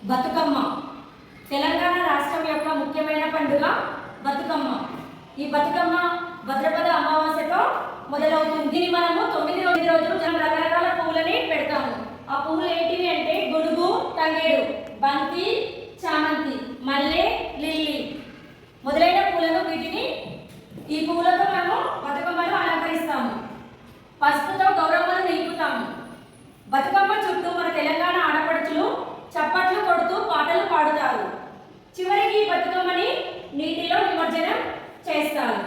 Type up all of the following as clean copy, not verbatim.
బతుకమ్మ తెలంగాణ రాష్ట్రం యొక్క ముఖ్యమైన పండుగ బతుకమ్మ. ఈ బతుకమ్మ భద్రపద అమావాస్యతో మొదలవుతుంది. దీన్ని మనము 9 రోజులు రకరకాల పువ్వులని పెడతాము. ఆ పువ్వులు ఏంటివి అంటే గొడుగు, తంగేడు, బంతి, చామంతి, మల్లె, లిల్లీ మొదలైన పూలను ఈ పువ్వులతో మనము బతుకమ్మను అలంకరిస్తాము. పసుపుతో గౌరమ్మను నిలుపుతాము. బతుకమ్మ చుట్టూ మన తెలంగాణ ఆడపడుచులు చప్పట్లు కొడుతూ పాటలు పాడుతారు. చివరికి బతుకమ్మని నీటిలో నిమజ్జనం చేస్తారు.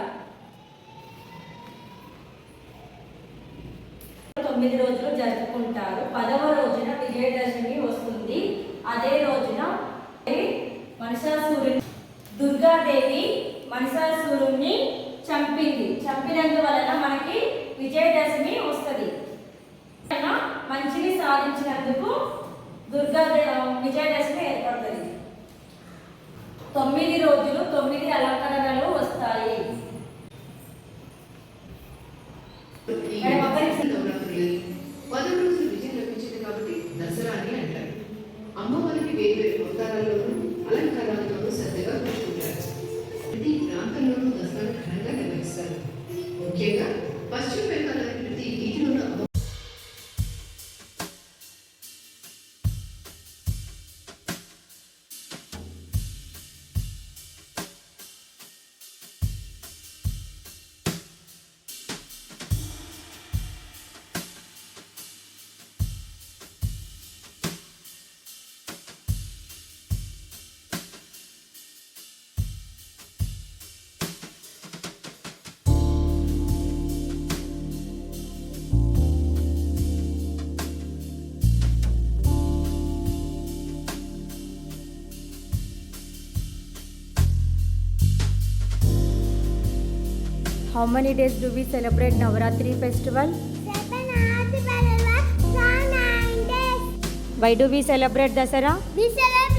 9 రోజులు జరుపుకుంటారు. 10వ రోజున విజయదశమి వస్తుంది. అదే రోజున దుర్గాదేవి మహిషాసురుణ్ణి చంపినందువలన మనకి విజయదశమి వస్తుంది. మంచిని సాధించినందుకు విజయదశమి ఏర్పడుతుంది. 9 రోజులు 9 అలంకరణలు వస్తాయి. విజయం లభించింది కాబట్టి దసరా అని అంటారు. అమ్మవారికి వేరు అవతారాల్లోనూ అలంకారాలతోనూ శ్రద్ధగా కూర్చుంటారు. ప్రతి ప్రాంతంలోనూ దసరాను ఘనంగా నిర్వహిస్తారు. ముఖ్యంగా పశ్చిమ బెంగాల్లోని ప్రతి వీధిలోనూ How many days do we celebrate Navaratri festival? 7 hours, 9 days. Why do we celebrate Dasara? We celebrate